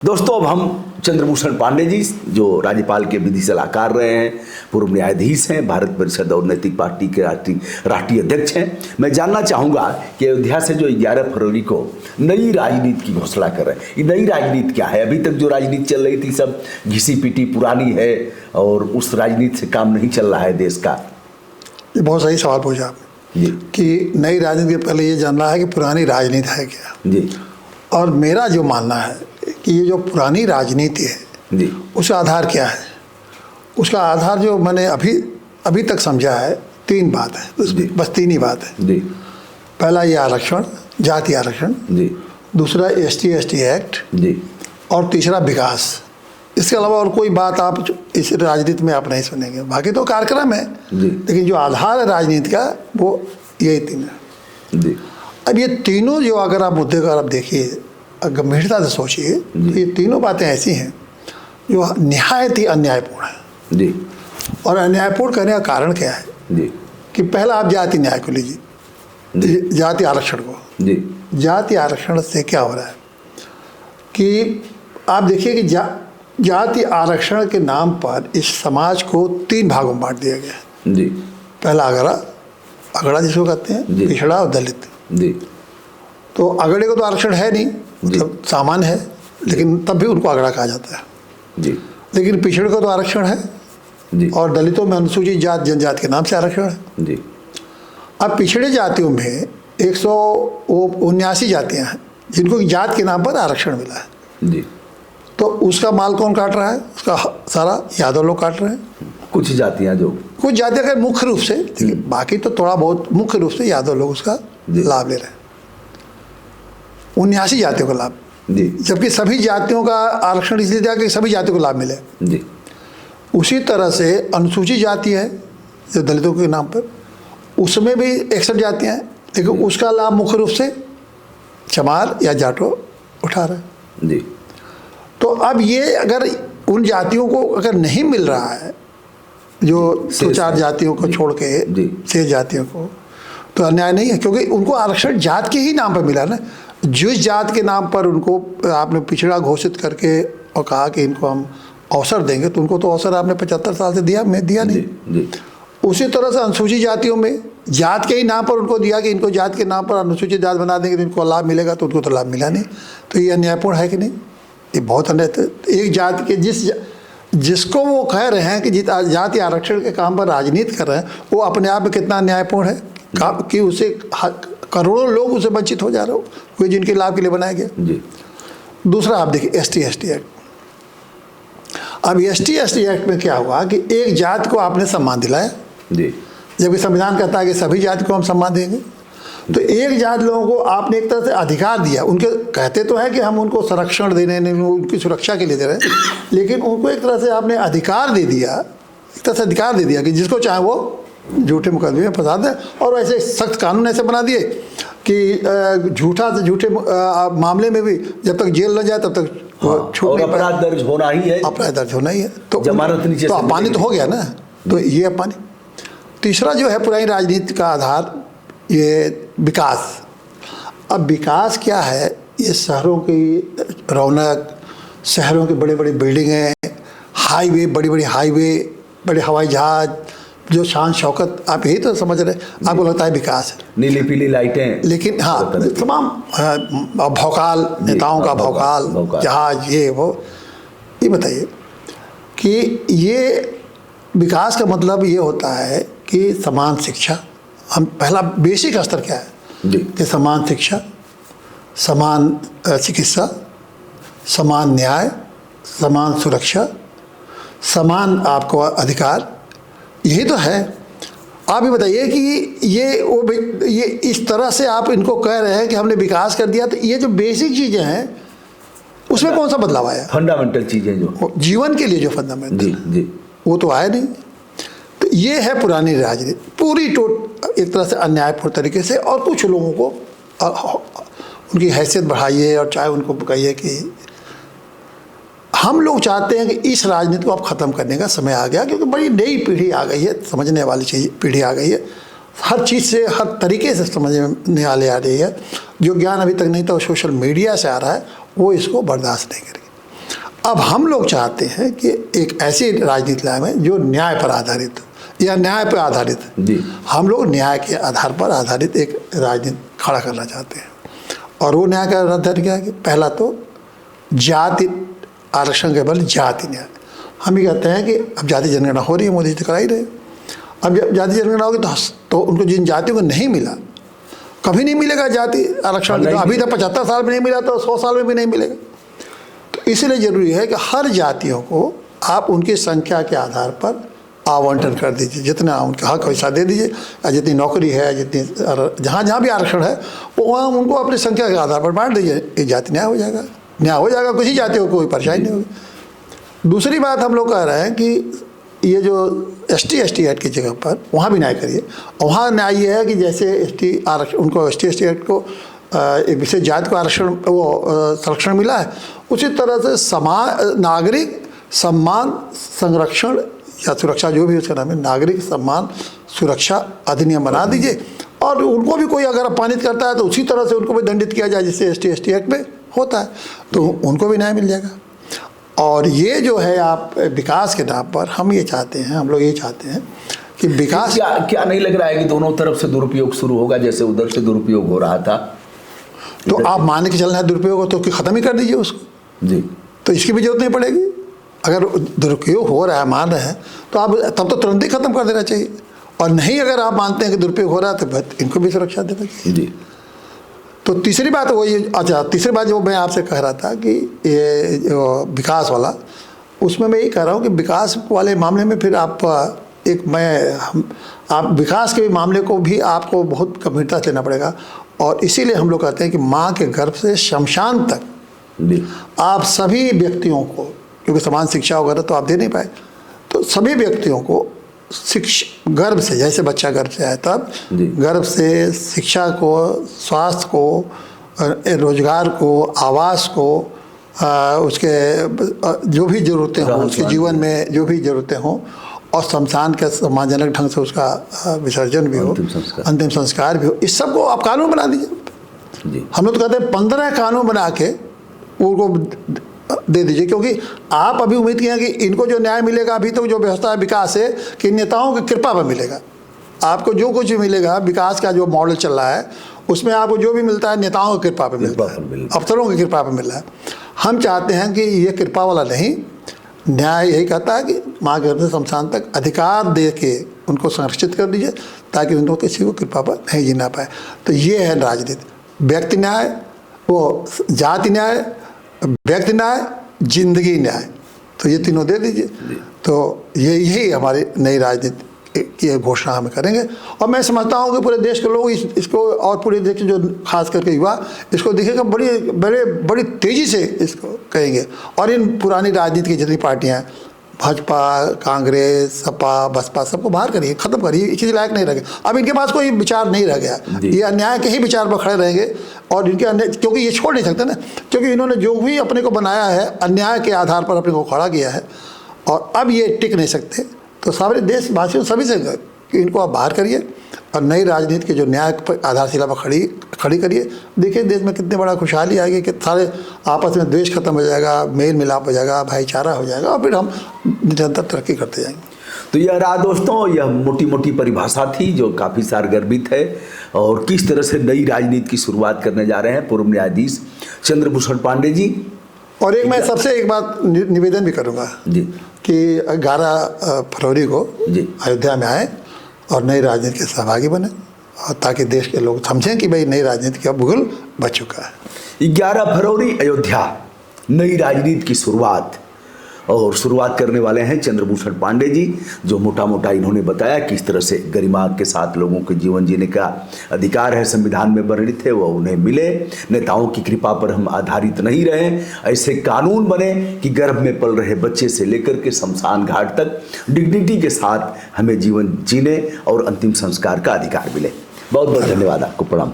दोस्तों, अब हम चंद्रभूषण पांडे जी, जो राज्यपाल के विधि सलाहकार रहे हैं, पूर्व न्यायाधीश हैं, भारत परिषद और नैतिक पार्टी के राष्ट्रीय अध्यक्ष हैं, मैं जानना चाहूँगा कि अयोध्या से जो 11 फरवरी को नई राजनीति की घोषणा कर रहे हैं, ये नई राजनीति क्या है? अभी तक जो राजनीति चल रही थी सब घिसी पिटी पुरानी है और उस राजनीति से काम नहीं चल रहा है देश का। ये बहुत सही सवाल पूछा आपने कि नई राजनीति के पहले ये जानना है कि पुरानी राजनीति है क्या जी। और मेरा जो मानना है कि ये जो पुरानी राजनीति है जी, उसका आधार क्या है? उसका आधार जो मैंने अभी तक समझा है, तीन बात है, बस तीन ही बात है जी। पहला ये आरक्षण, जाति आरक्षण जी, दूसरा ST एक्ट जी, और तीसरा विकास। इसके अलावा और कोई बात आप इस राजनीति में आप नहीं सुनेंगे। बाकी तो कार्यक्रम है जी, लेकिन जो आधार है राजनीति का वो यही तीन है जी। अब ये तीनों जो अगर आप मुद्दे का आप देखिए, गंभीरता से सोचिए, ये तीनों बातें ऐसी हैं जो निहायत ही अन्यायपूर्ण है जी। और अन्यायपूर्ण करने का कारण क्या है जी? कि पहला आप जाति न्याय को लीजिए, जाति आरक्षण को जी। जाति आरक्षण से क्या हो रहा है कि आप देखिए कि जाति आरक्षण के नाम पर इस समाज को तीन भागों में बांट दिया गया जी। पहला अगड़ा जिसको कहते हैं, पिछड़ा और दलित जी। तो अगड़े को तो आरक्षण है नहीं, मतलब सामान्य है, लेकिन तब भी उनको अगड़ा कहा जाता है जी। लेकिन पिछड़े को तो आरक्षण है जी, और दलितों में अनुसूचित जात जनजाति के नाम से आरक्षण है जी। अब पिछड़े जातियों में 179 जातियां हैं जिनको जात के नाम पर आरक्षण मिला है जी। तो उसका माल कौन काट रहा है? उसका सारा यादव लोग काट रहे हैं। कुछ जातियां का मुख्य रूप से, बाकी तो थोड़ा बहुत मुख्य रूप से यादव लोग उसका लाभ ले रहे हैं, 79 जातियों का लाभ जी। जबकि सभी जातियों का आरक्षण इसलिए दिया कि सभी जातियों को लाभ मिले जी। उसी तरह से अनुसूचित जाति है जो दलितों के नाम पर, उसमें भी 61 जातियां हैं, लेकिन उसका लाभ मुख्य रूप से चमार या जाटो उठा रहे हैं जी। तो अब ये अगर उन जातियों को अगर नहीं मिल रहा है, जो 4 जातियों को छोड़ के 6 जातियों को, तो अन्याय नहीं है, क्योंकि उनको आरक्षण जात के ही नाम पर मिला ना। जिस जात के नाम पर उनको आपने पिछड़ा घोषित करके और कहा कि इनको हम अवसर देंगे, तो उनको तो अवसर आपने 75 साल से दिया नहीं जी। उसी तरह से अनुसूचित जातियों में जात के ही नाम पर उनको दिया कि इनको जात के नाम पर अनुसूचित जात बना देंगे तो इनको लाभ मिलेगा, तो उनको तो लाभ मिला नहीं। तो ये अन्यायपूर्ण है कि नहीं? ये बहुत अन्याय। एक जाति के जिसको वो कह रहे हैं कि जाति आरक्षण के काम पर राजनीति कर रहे हैं, वो अपने आप में कितना अन्यायपूर्ण है कि उसे करोड़ों लोग उसे वंचित हो जा रहे हो, कोई जिनके लाभ के लिए बनाया गया जी। दूसरा आप देखिए ST एक्ट। अब ST एक्ट में क्या हुआ कि एक जात को आपने सम्मान दिलाया जी, जबकि संविधान कहता है कि सभी जाति को हम सम्मान देंगे। तो एक जात लोगों को आपने एक तरह से अधिकार दिया, उनके कहते तो है कि हम उनको संरक्षण देने, उनकी सुरक्षा के लिए दे रहे हैं, लेकिन उनको एक तरह से आपने अधिकार दे दिया, एक तरह से अधिकार दे दिया कि जिसको चाहे वो झूठे मुकदमे में फंसा दें। और वैसे सख्त कानून ऐसे बना दिए कि झूठे मामले में भी जब तक जेल न जाए तब तक छूट नहीं, अपराध दर्ज होना ही है, अपराध दर्ज होना ही है, तो जमानत नीचे तो पानी तो हो गया ना। तो ये पानी। तीसरा जो है पुरानी राजनीति का आधार, ये विकास। अब विकास क्या है? ये शहरों की रौनक, शहरों की बड़ी बड़ी बिल्डिंगें, हाईवे, बड़ी बड़ी हाईवे, बड़े हवाई जहाज, जो शान शौकत, आप यही तो समझ रहे, आपको लगता है विकास है, नीली पीली लाइटें, लेकिन हाँ तमाम भौकाल, नेताओं का भौकाल, जहाज, ये वो। ये बताइए कि ये विकास का मतलब ये होता है कि समान शिक्षा, हम पहला बेसिक स्तर क्या है कि समान शिक्षा, समान चिकित्सा, समान न्याय, समान सुरक्षा, समान आपको अधिकार, यही तो है। आप ये बताइए कि ये इस तरह से आप इनको कह रहे हैं कि हमने विकास कर दिया, तो ये जो बेसिक चीज़ें हैं उसमें कौन सा बदलाव आया? फंडामेंटल चीज़ें जो जीवन के लिए जो फंडामेंटल जी, वो तो आया नहीं। तो ये है पुरानी राजनीति, पूरी एक तरह से अन्यायपूर्ण तरीके से। और कुछ लोगों को उनकी हैसियत बढ़ाइए और चाहे उनको कहिए कि हम लोग चाहते हैं कि इस राजनीति को अब ख़त्म करने का समय आ गया, क्योंकि बड़ी नई पीढ़ी आ गई है, समझने वाली चीज़ पीढ़ी आ गई है, हर चीज़ से हर तरीके से समझने आ रही है। जो ज्ञान अभी तक नहीं था वो सोशल मीडिया से आ रहा है, वो इसको बर्दाश्त नहीं करेगी। अब हम लोग चाहते हैं कि एक ऐसी राजनीति लाए जो न्याय पर आधारित या न्याय पर आधारित। हम लोग न्याय के आधार पर आधारित एक राजनीति खड़ा करना चाहते हैं। और वो न्याय का आधार क्या है कि पहला तो जाति आरक्षण के बल जाति न्याय। हम ये कहते हैं कि अब जाति जनगणना हो रही है, मोदी जी करा ही रहे। अब जब जाति जनगणना होगी तो उनको जिन जातियों को नहीं मिला, कभी नहीं मिलेगा जाति आरक्षण। अभी तक 75 साल में नहीं मिला तो 100 साल में भी नहीं मिलेगा। तो इसलिए ज़रूरी है कि हर जातियों को आप उनकी संख्या के आधार पर आवंटन कर दीजिए, जितना उनका हक वैसा दे दीजिए। जितनी नौकरी है, जितनी जहाँ जहाँ भी आरक्षण है वो वहाँ उनको अपनी संख्या के आधार पर बांट दीजिए। ये जाति न्याय हो जाएगा, न्याय हो जाएगा, किसी जातियों को कोई परेशानी नहीं होगी। दूसरी बात हम लोग कह रहे हैं कि ये जो ST एक्ट की जगह पर वहाँ भी न्याय करिए। और वहाँ न्याय ये है कि जैसे ST आरक्षण, उनको ST एक्ट को एक विशेष जाति को आरक्षण वो संरक्षण मिला है, उसी तरह से नागरिक सम्मान संरक्षण या सुरक्षा, जो भी उसका नाम है, नागरिक सम्मान सुरक्षा अधिनियम बना दीजिए। और उनको भी कोई अगर अपमानित करता है तो उसी तरह से उनको भी दंडित किया जाए जैसे ST एक्ट में होता है, तो उनको भी न्याय मिल जाएगा। और ये जो है आप विकास के नाम पर हम ये चाहते हैं, हम लोग ये चाहते हैं कि विकास क्या नहीं लग रहा है कि दोनों तरफ से दुरुपयोग शुरू होगा, जैसे उधर से दुरुपयोग हो रहा था? तो आप मान के चलना है दुरुपयोग हो तो ख़त्म ही कर दीजिए उसको जी। तो इसकी भी जरूरत नहीं पड़ेगी। अगर दुरुपयोग हो रहा है, मान रहे हैं, तो आप तब तो तुरंत ही ख़त्म कर देना चाहिए। और नहीं अगर आप मानते हैं कि दुरुपयोग हो रहा है तो इनको भी सुरक्षा देना चाहिए जी। तो तीसरी बात वही, अच्छा तीसरी बात जो मैं आपसे कह रहा था कि ये जो विकास वाला, उसमें मैं ये कह रहा हूँ कि विकास वाले मामले में फिर आप आप विकास के मामले को भी आपको बहुत गंभीरता से लेना पड़ेगा। और इसीलिए हम लोग कहते हैं कि माँ के गर्भ से शमशान तक आप सभी व्यक्तियों को, क्योंकि समान शिक्षा वगैरह तो आप दे नहीं पाए, तो सभी व्यक्तियों को गर्भ से, जैसे बच्चा गर्भ से आया तब गर्भ से शिक्षा को, स्वास्थ्य को, रोजगार को, आवास को, उसके जो भी ज़रूरतें हों, उसके जीवन में जो भी ज़रूरतें हों, और शमशान के सम्मानजनक ढंग से उसका विसर्जन भी हो, अंतिम संस्कार भी हो, इस सब को आप कानून बना दीजिए। हम लोग तो कहते हैं 15 कानून बना के उनको दे दीजिए। क्योंकि आप अभी उम्मीद किए हैं कि इनको जो न्याय मिलेगा, अभी तो जो व्यवस्था विकास है कि नेताओं की कृपा पर मिलेगा। आपको जो कुछ भी मिलेगा, विकास का जो मॉडल चल रहा है उसमें आपको जो भी मिलता है नेताओं की कृपा पर मिलता है, अफसरों की कृपा पर मिल रहा है। हम चाहते हैं कि ये कृपा वाला नहीं, न्याय यही कहता है कि माँ के गर्भ से शमशान तक अधिकार दे के उनको संरक्षित कर दीजिए ताकि उनको किसी को कृपा पर नहीं जीना पाए। तो ये है राजनीति। व्यक्ति न्याय, वो जाति न्याय, व्यक्ति न्याय, जिंदगी न्याय, तो ये तीनों दे दीजिए। तो यही हमारी नई राजनीति की घोषणा हम करेंगे। और मैं समझता हूँ कि पूरे देश के लोग इसको, और पूरे देश के जो खास करके युवा इसको देखेगा, बड़ी तेज़ी से इसको कहेंगे। और इन पुरानी राजनीति की जितनी पार्टियाँ हैं, भाजपा, कांग्रेस, सपा, बसपा, सबको बाहर करिए, ख़त्म करिए, इसी लायक नहीं रहे। अब इनके पास कोई विचार नहीं रह गया, ये अन्याय के ही विचार पर खड़े रहेंगे। और इनके अन्याय, क्योंकि ये छोड़ नहीं सकते ना, क्योंकि इन्होंने जो भी अपने को बनाया है अन्याय के आधार पर अपने को खड़ा किया है, और अब ये टिक नहीं सकते। तो सारे देशवासियों सभी से कि इनको आप बाहर करिए और नई राजनीति के जो न्याय पर आधारशिला पर खड़ी करिए। देखिए देश में कितने बड़ा खुशहाली आएगी कि सारे आपस में द्वेष खत्म हो जाएगा, मेल मिलाप हो जाएगा, भाईचारा हो जाएगा, और फिर हम निरंतर तरक्की करते जाएंगे। तो यह रहा दोस्तों, यह मोटी मोटी परिभाषा थी जो काफ़ी सारगर्भित है, और किस तरह से नई राजनीति की शुरुआत करने जा रहे हैं पूर्व न्यायाधीश चंद्रभूषण पांडे जी। और मैं सबसे एक बात निवेदन भी करूँगा जी कि 11 फरवरी को अयोध्या में आए और नई राजनीति के सहभागी बने, और ताकि देश के लोग समझें कि भाई नई राजनीति का भूगोल बच चुका है। 11 फरवरी अयोध्या, नई राजनीति की शुरुआत, और शुरुआत करने वाले हैं चंद्रभूषण पांडे जी, जो मोटा मोटा इन्होंने बताया किस तरह से गरिमा के साथ लोगों के जीवन जीने का अधिकार है, संविधान में वर्णित है, वो उन्हें मिले। नेताओं की कृपा पर हम आधारित नहीं रहे, ऐसे कानून बने कि गर्भ में पल रहे बच्चे से लेकर के शमशान घाट तक डिग्निटी के साथ हमें जीवन जीने और अंतिम संस्कार का अधिकार मिले। बहुत बहुत धन्यवाद आपको, प्रणाम।